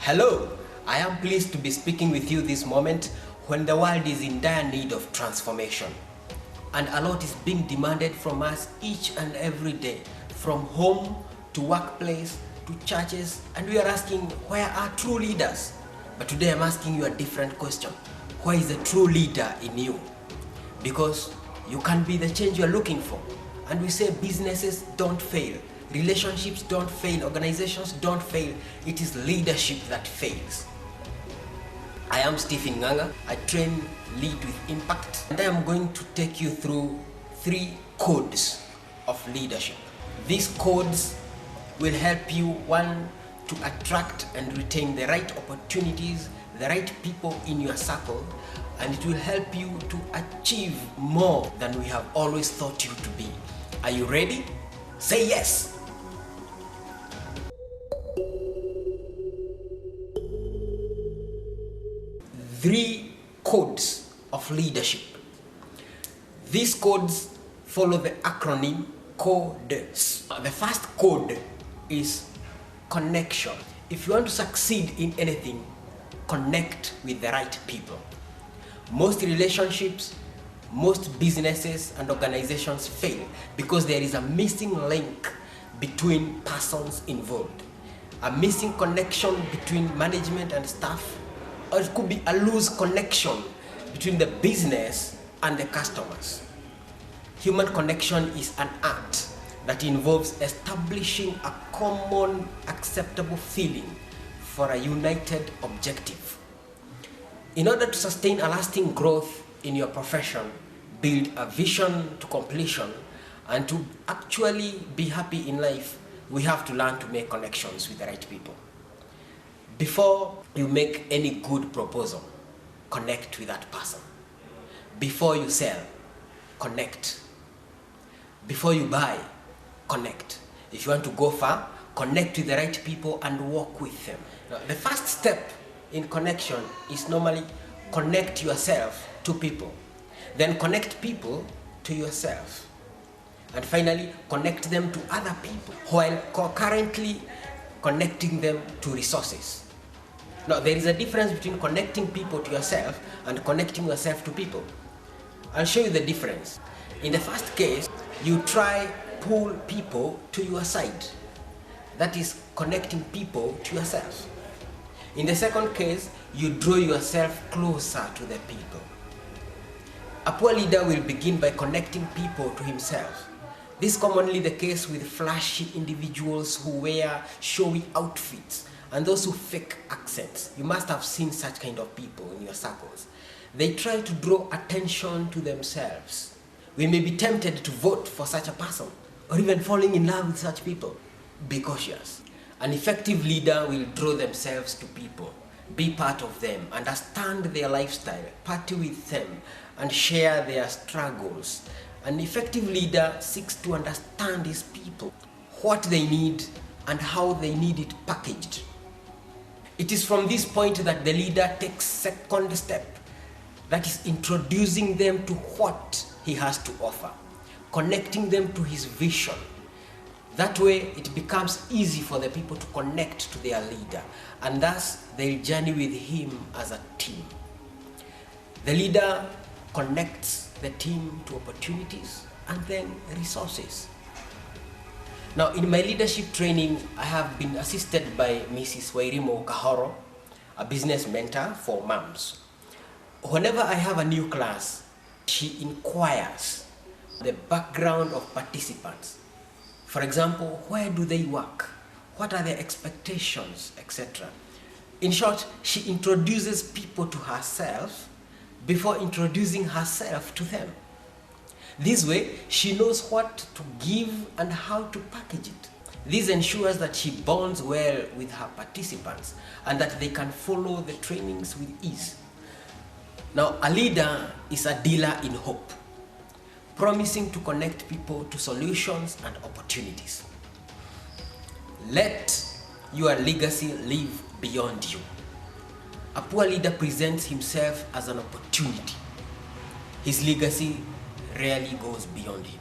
Hello, I am pleased to be speaking with you this moment when the world is in dire need of transformation. And a lot is being demanded from us each and every day, from home to workplace to churches, and we are asking, where are true leaders? But today I'm asking you a different question. Where is the true leader in you? Because you can be the change you are looking for. And we say businesses don't fail, relationships don't fail, organizations don't fail. It is leadership that fails. I am Stephen Nganga. I train Lead with Impact, and I am going to take you through 3 codes of leadership. These codes will help you, 1, to attract and retain the right opportunities, the right people in your circle, and it will help you to achieve more than we have always thought you to be. Are you ready? Say yes! Three codes of leadership. These codes follow the acronym CODES. The first code is connection. If you want to succeed in anything, connect with the right people. Most relationships, most businesses and organizations fail because there is a missing link between persons involved. A missing connection between management and staff, or it could be a loose connection between the business and the customers. Human connection is an art that involves establishing a common acceptable feeling for a united objective. In order to sustain a lasting growth in your profession, build a vision to completion, and to actually be happy in life, we have to learn to make connections with the right people. Before you make any good proposal, connect with that person. Before you sell, connect. Before you buy, connect. If you want to go far, connect with the right people and walk with them. Now, the first step in connection is normally connect yourself to people. Then connect people to yourself. And finally, connect them to other people while concurrently connecting them to resources. Now, there is a difference between connecting people to yourself and connecting yourself to people. I'll show you the difference. In the first case, you try pull people to your side. That is connecting people to yourself. In the second case, you draw yourself closer to the people. A poor leader will begin by connecting people to himself. This is commonly the case with flashy individuals who wear showy outfits and those who fake accents. You must have seen such kind of people in your circles. They try to draw attention to themselves. We may be tempted to vote for such a person or even falling in love with such people. Be cautious. An effective leader will draw themselves to people, be part of them, understand their lifestyle, party with them, and share their struggles. An effective leader seeks to understand his people, what they need and how they need it packaged. It is from this point that the leader takes second step, that is introducing them to what he has to offer, connecting them to his vision. That way it becomes easy for the people to connect to their leader, and thus they'll journey with him as a team. The leader connects the team to opportunities and then resources. Now, in my leadership training, I have been assisted by Mrs. Wairimo Kahoro, a business mentor for moms. Whenever I have a new class, she inquires the background of participants. For example, where do they work? What are their expectations, etc. In short, she introduces people to herself before introducing herself to them. This way, she knows what to give and how to package it. This ensures that she bonds well with her participants and that they can follow the trainings with ease. Now, a leader is a dealer in hope, promising to connect people to solutions and opportunities. Let your legacy live beyond you. A poor leader presents himself as an opportunity. His legacy rarely goes beyond him.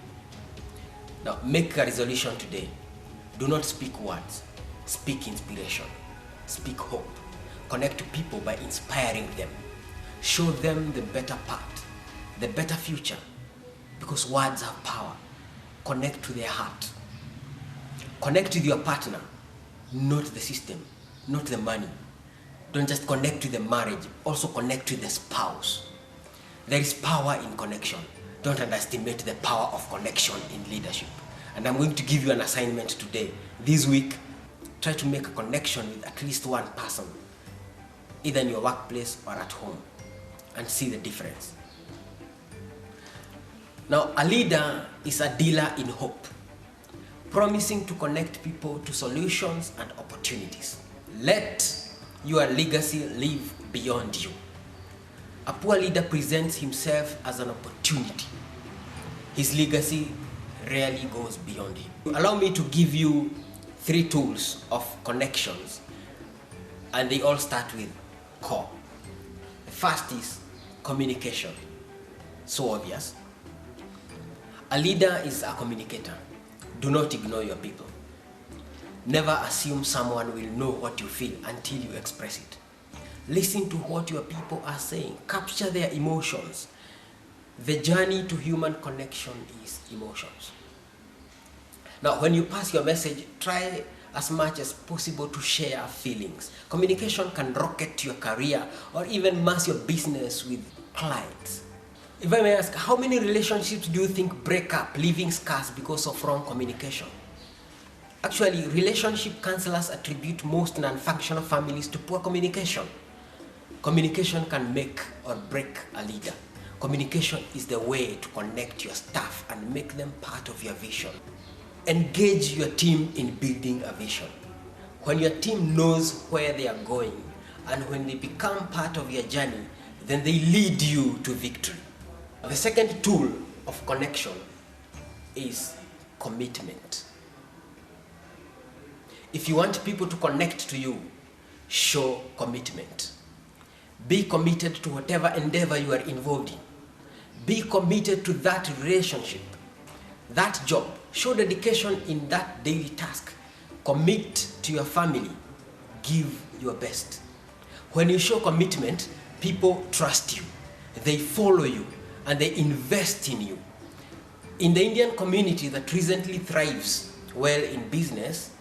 Now, make a resolution today. Do not speak words, speak inspiration, speak hope. Connect to people by inspiring them. Show them the better path, the better future, because words have power. Connect to their heart. Connect with your partner, not the system, not the money. Don't just connect to the marriage, also connect to the spouse. There is power in connection. Don't underestimate the power of connection in leadership. And I'm going to give you an assignment today. This week, try to make a connection with at least one person, either in your workplace or at home, and see the difference. Now, a leader is a dealer in hope, promising to connect people to solutions and opportunities. Let your legacy live beyond you. A poor leader presents himself as an opportunity. His legacy rarely goes beyond him. Allow me to give you 3 tools of connections, and they all start with core. The first is communication. So obvious. A leader is a communicator. Do not ignore your people. Never assume someone will know what you feel until you express it. Listen to what your people are saying. Capture their emotions. The journey to human connection is emotions. Now, when you pass your message, try as much as possible to share feelings. Communication can rocket your career or even mass your business with clients. If I may ask, how many relationships do you think break up, leaving scars because of wrong communication? Actually, relationship counselors attribute most non-functional families to poor communication. Communication can make or break a leader. Communication is the way to connect your staff and make them part of your vision. Engage your team in building a vision. When your team knows where they are going and when they become part of your journey, then they lead you to victory. The second tool of connection is commitment. If you want people to connect to you, show commitment. Be committed to whatever endeavor you are involved in. Be committed to that relationship, that job. Show dedication in that daily task. Commit to your family. Give your best. When you show commitment, people trust you. They follow you and they invest in you. In the Indian community that recently thrives well in business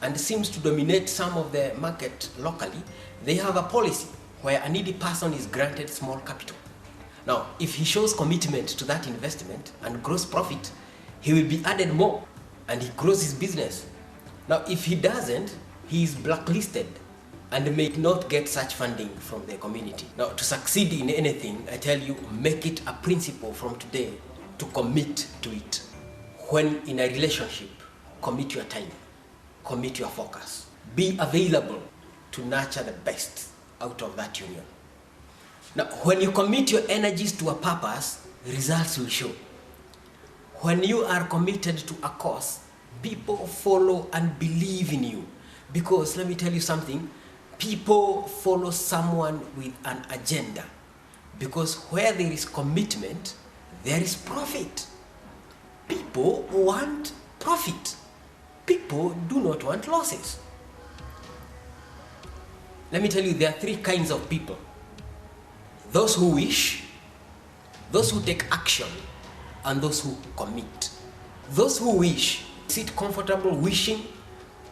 and seems to dominate some of the market locally, they have a policy where a needy person is granted small capital. Now, if he shows commitment to that investment and gross profit, he will be added more and he grows his business. Now, if he doesn't, he is blacklisted and may not get such funding from the community. Now, to succeed in anything, I tell you, make it a principle from today to commit to it. When in a relationship, commit your time, commit your focus. Be available to nurture the best out of that union. Now, when you commit your energies to a purpose, results will show. When you are committed to a cause, people follow and believe in you. Because let me tell you something, people follow someone with an agenda. Because where there is commitment, there is profit. People want profit. People do not want losses. Let me tell you, there are 3 kinds of people. Those who wish, those who take action, and those who commit. Those who wish sit comfortable wishing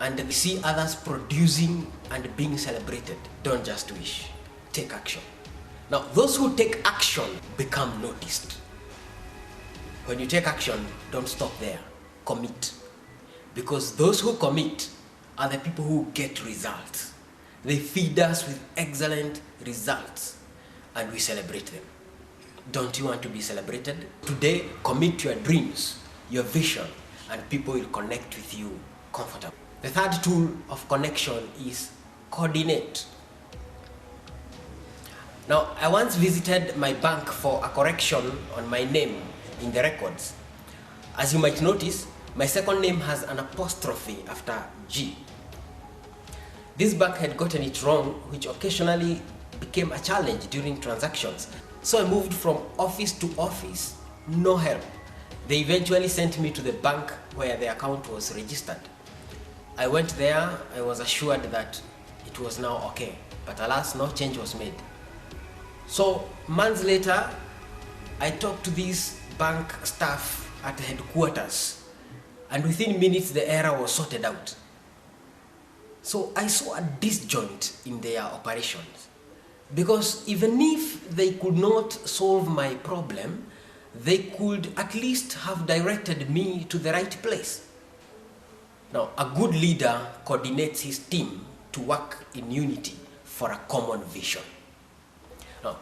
and see others producing and being celebrated. Don't just wish, take action. Now, those who take action become noticed. When you take action, don't stop there, commit. Because those who commit are the people who get results. They feed us with excellent results and we celebrate them. Don't you want to be celebrated? Today, commit to your dreams, your vision, and people will connect with you comfortably. The third tool of connection is coordinate. Now, I once visited my bank for a correction on my name in the records. As you might notice, my second name has an apostrophe after G. This bank had gotten it wrong, which occasionally became a challenge during transactions. So I moved from office to office, no help. They eventually sent me to the bank where the account was registered. I went there, I was assured that it was now okay. But alas, no change was made. So months later, I talked to this bank staff at headquarters, and within minutes the error was sorted out. So I saw a disjoint in their operations, because even if they could not solve my problem, they could at least have directed me to the right place. Now, a good leader coordinates his team to work in unity for a common vision. Now,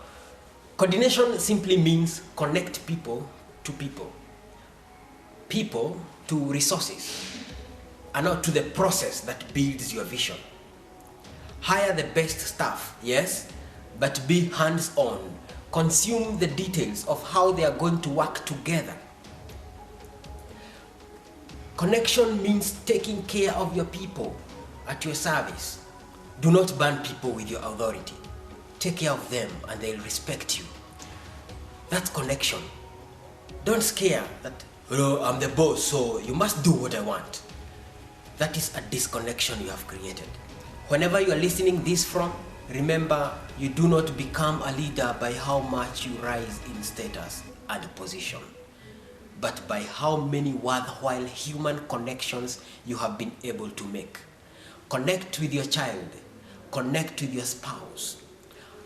coordination simply means connect people to people, people to resources, and not to the process that builds your vision. Hire the best staff, yes, but be hands-on. Consume the details of how they are going to work together. Connection means taking care of your people at your service. Do not burn people with your authority. Take care of them and they'll respect you. That's connection. Don't scare that, I'm the boss, so you must do what I want. That is a disconnection you have created. Whenever you are listening this from, remember, you do not become a leader by how much you rise in status and position, but by how many worthwhile human connections you have been able to make. Connect with your child. Connect with your spouse.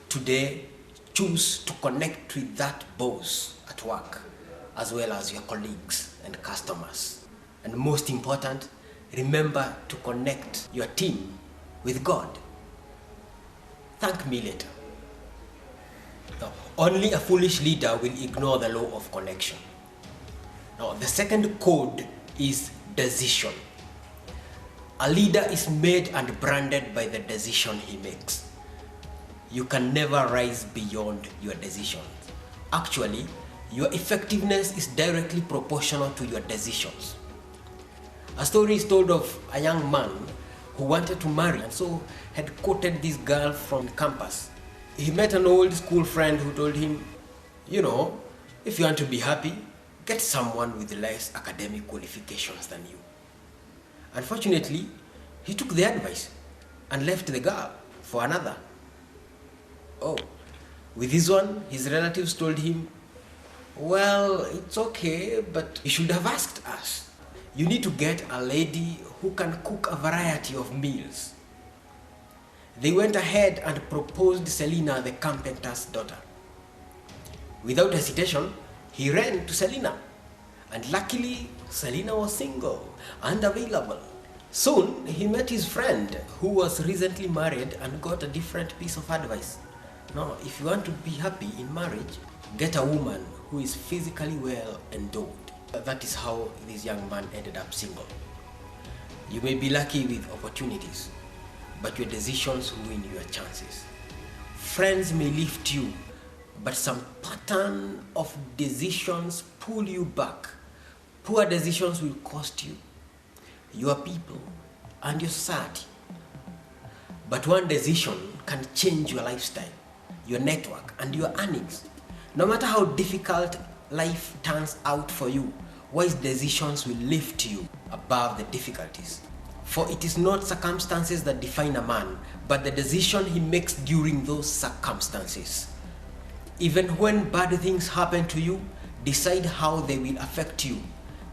Today, choose to connect with that boss at work, as well as your colleagues and customers. And most important, remember to connect your team with God. Thank me later. Now, only a foolish leader will ignore the law of connection. Now, the second code is decision. A leader is made and branded by the decision he makes. You can never rise beyond your decisions. Actually, your effectiveness is directly proportional to your decisions. A story is told of a young man who wanted to marry and so had courted this girl from campus. He met an old school friend who told him, if you want to be happy, get someone with less academic qualifications than you. Unfortunately, he took the advice and left the girl for another. Oh, with this one, his relatives told him, well, it's okay, but you should have asked us. You need to get a lady who can cook a variety of meals. They went ahead and proposed Selina, the carpenter's daughter. Without hesitation, he ran to Selina. And luckily, Selina was single and available. Soon, he met his friend who was recently married and got a different piece of advice. Now, if you want to be happy in marriage, get a woman who is physically well endowed. That is how this young man ended up single. You may be lucky with opportunities, but your decisions ruin your chances. Friends may lift you, but some pattern of decisions pull you back. Poor decisions will cost you, your people, and your society. But one decision can change your lifestyle, your network, and your earnings. No matter how difficult life turns out for you, wise decisions will lift you above the difficulties. For it is not circumstances that define a man, but the decision he makes during those circumstances. Even when bad things happen to you, decide how they will affect you.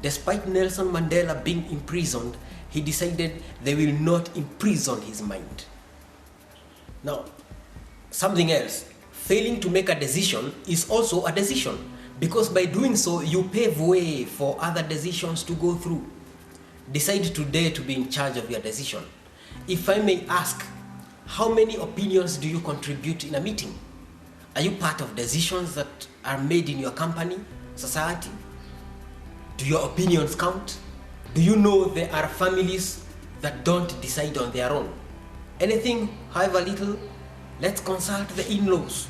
Despite Nelson Mandela being imprisoned, he decided they will not imprison his mind. Now, something else. Failing to make a decision is also a decision, because by doing so, you pave way for other decisions to go through. Decide today to be in charge of your decision. If I may ask, how many opinions do you contribute in a meeting? Are you part of decisions that are made in your company, society? Do your opinions count? Do you know there are families that don't decide on their own? Anything, however little, let's consult the in-laws.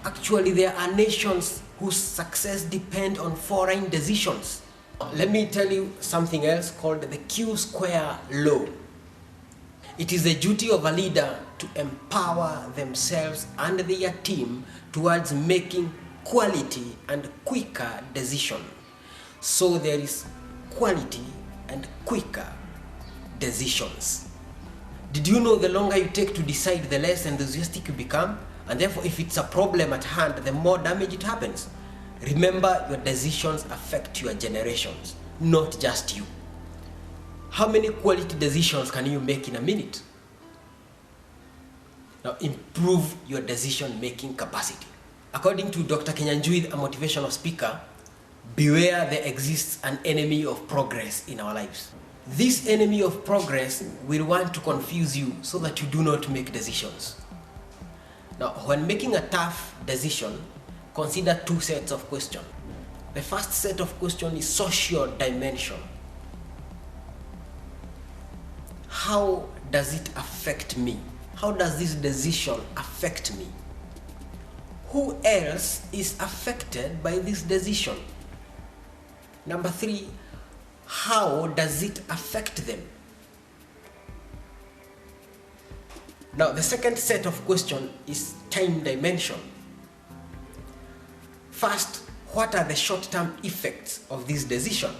Actually, there are nations whose success depend on foreign decisions. Let me tell you something else called the Q-square law. It is the duty of a leader to empower themselves and their team towards making quality and quicker decisions. So there is quality and quicker decisions. Did you know the longer you take to decide, the less enthusiastic you become? And therefore, if it's a problem at hand, the more damage it happens. Remember, your decisions affect your generations, not just you. How many quality decisions can you make in a minute? Now, improve your decision-making capacity. According to Dr. Kenyanjui, a motivational speaker, beware there exists an enemy of progress in our lives. This enemy of progress will want to confuse you so that you do not make decisions. Now, when making a tough decision, consider two sets of questions. The first set of questions is social dimension. How does it affect me? How does this decision affect me? Who else is affected by this decision? Number three, how does it affect them? Now, the second set of questions is time dimension. First, what are the short-term effects of this decision?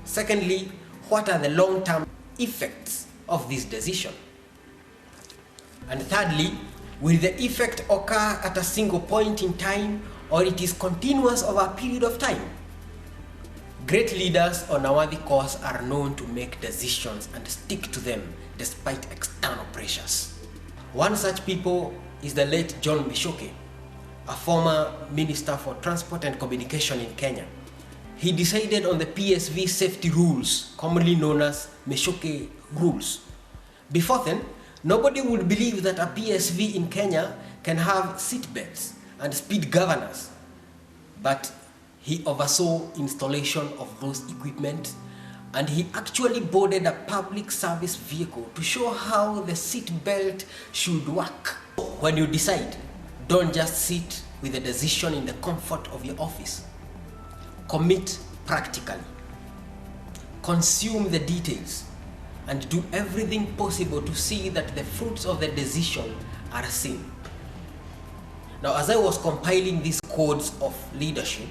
Secondly, what are the long-term effects of this decision? And thirdly, will the effect occur at a single point in time, or it is continuous over a period of time? Great leaders on a worthy cause are known to make decisions and stick to them despite external pressures. One such people is the late John Mishoke, a former Minister for Transport and Communication in Kenya. He decided on the PSV safety rules, commonly known as Mishoke rules. Before then, nobody would believe that a PSV in Kenya can have seat belts and speed governors, but he oversaw installation of those equipment, and he actually boarded a public service vehicle to show how the seat belt should work. When you decide, don't just sit with a decision in the comfort of your office. Commit practically. Consume the details and do everything possible to see that the fruits of the decision are seen. Now, as I was compiling these codes of leadership,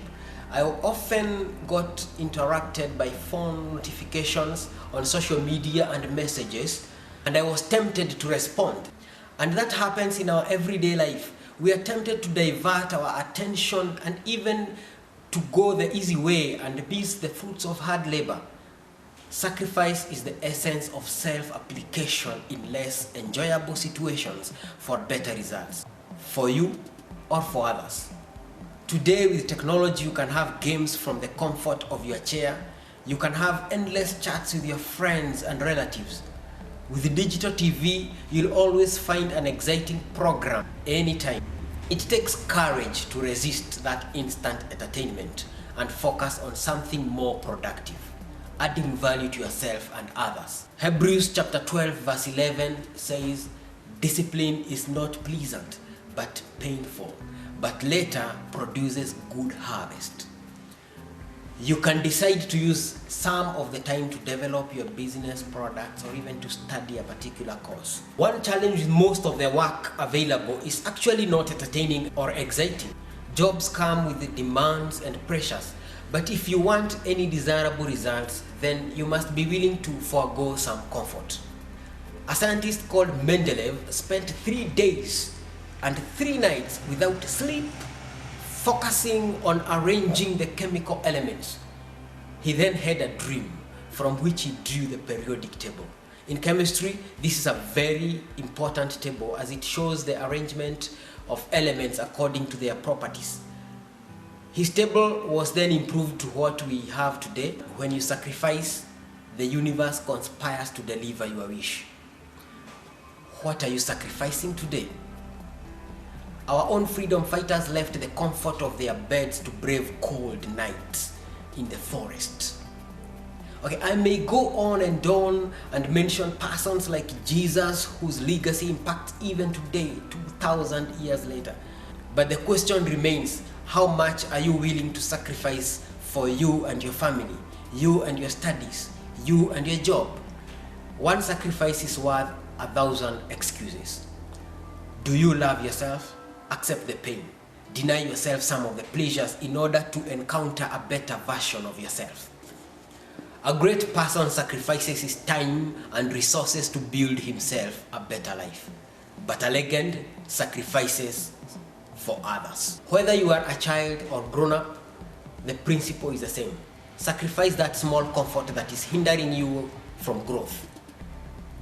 I often got interrupted by phone notifications on social media and messages, and I was tempted to respond. And that happens in our everyday life. We are tempted to divert our attention and even to go the easy way and miss the fruits of hard labor. Sacrifice is the essence of self-application in less enjoyable situations for better results, for you or for others. Today, with technology, you can have games from the comfort of your chair. You can have endless chats with your friends and relatives. With digital TV, you'll always find an exciting program anytime. It takes courage to resist that instant entertainment and focus on something more productive, adding value to yourself and others. Hebrews chapter 12 verse 11 says, "Discipline is not pleasant, but painful, but later produces good harvest." You can decide to use some of the time to develop your business products or even to study a particular course. One challenge with most of the work available is actually not entertaining or exciting. Jobs come with the demands and pressures, but if you want any desirable results, then you must be willing to forego some comfort. A scientist called Mendeleev spent 3 days and 3 nights without sleep, focusing on arranging the chemical elements. He then had a dream from which he drew the periodic table. In chemistry, this is a very important table as it shows the arrangement of elements according to their properties. His table was then improved to what we have today. When you sacrifice, the universe conspires to deliver your wish. What are you sacrificing today? Our own freedom fighters left the comfort of their beds to brave cold nights in the forest. Okay, I may go on and mention persons like Jesus, whose legacy impacts even today, 2,000 years later. But the question remains, how much are you willing to sacrifice for you and your family, you and your studies, you and your job? One sacrifice is worth 1,000 excuses. Do you love yourself? Accept the pain. Deny yourself some of the pleasures in order to encounter a better version of yourself. A great person sacrifices his time and resources to build himself a better life. But a legend sacrifices for others. Whether you are a child or grown up, the principle is the same. Sacrifice that small comfort that is hindering you from growth.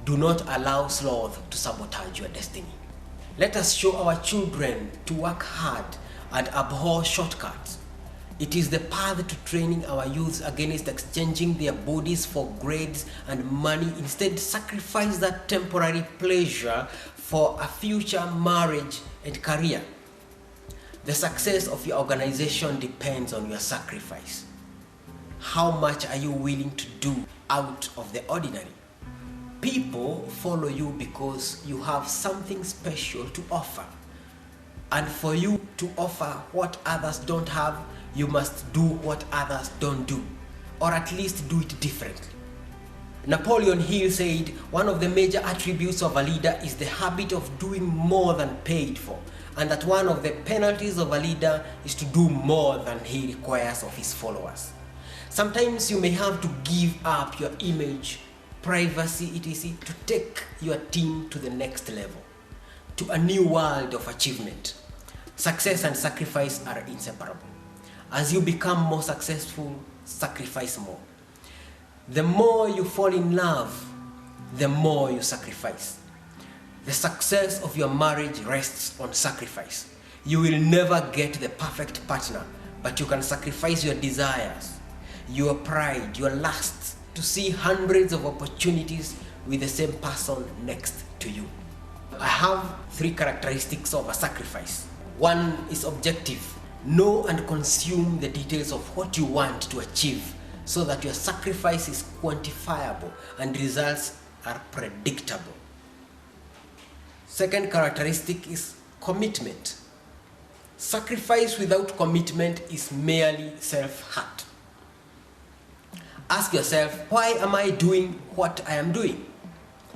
Do not allow sloth to sabotage your destiny. Let us show our children to work hard and abhor shortcuts. It is the path to training our youth against exchanging their bodies for grades and money. Instead, sacrifice that temporary pleasure for a future marriage and career. The success of your organization depends on your sacrifice. How much are you willing to do out of the ordinary? People follow you because you have something special to offer. And for you to offer what others don't have, you must do what others don't do, or at least do it differently. Napoleon Hill said, one of the major attributes of a leader is the habit of doing more than paid for, and that one of the penalties of a leader is to do more than he requires of his followers. Sometimes you may have to give up your image, privacy, etc. to take your team to the next level, to a new world of achievement. Success and sacrifice are inseparable. As you become more successful, sacrifice more. The more you fall in love, the more you sacrifice. The success of your marriage rests on sacrifice. You will never get the perfect partner, but you can sacrifice your desires, your pride, your lust, to see hundreds of opportunities with the same person next to you. I have 3 characteristics of a sacrifice. 1 is objective. Know and consume the details of what you want to achieve so that your sacrifice is quantifiable and results are predictable. 2nd characteristic is commitment. Sacrifice without commitment is merely self-hurt. Ask yourself, why am I doing what I am doing?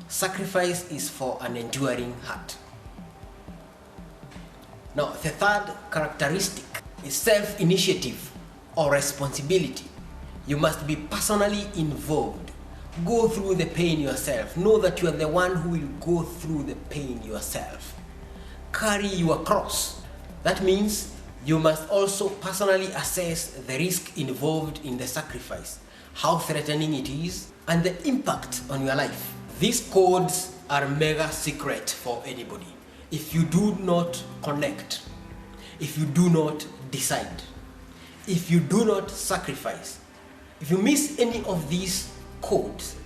Sacrifice is for an enduring hurt. Now, the 3rd characteristic is self-initiative or responsibility. You must be personally involved. Go through the pain yourself. Know that you are the one who will go through the pain yourself. Carry your cross. That means you must also personally assess the risk involved in the sacrifice, how threatening it is, and the impact on your life. These codes are mega secret for anybody. If you do not connect, if you do not decide, if you do not sacrifice, if you miss any of these codes,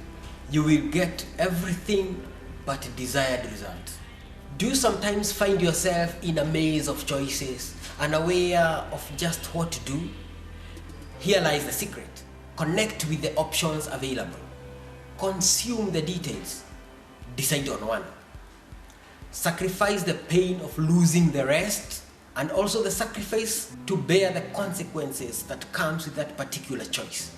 you will get everything but desired results. Do you sometimes find yourself in a maze of choices, unaware of just what to do? Here lies the secret. Connect with the options available. Consume the details. Decide on one. Sacrifice the pain of losing the rest, and also the sacrifice to bear the consequences that comes with that particular choice.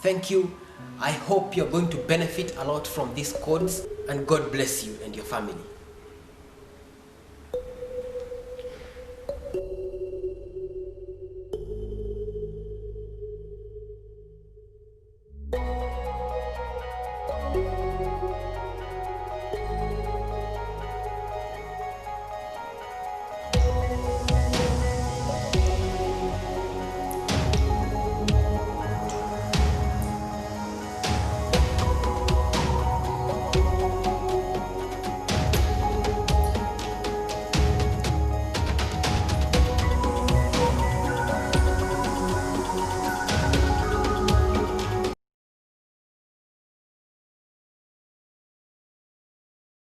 Thank you. I hope you're going to benefit a lot from these codes, and God bless you and your family.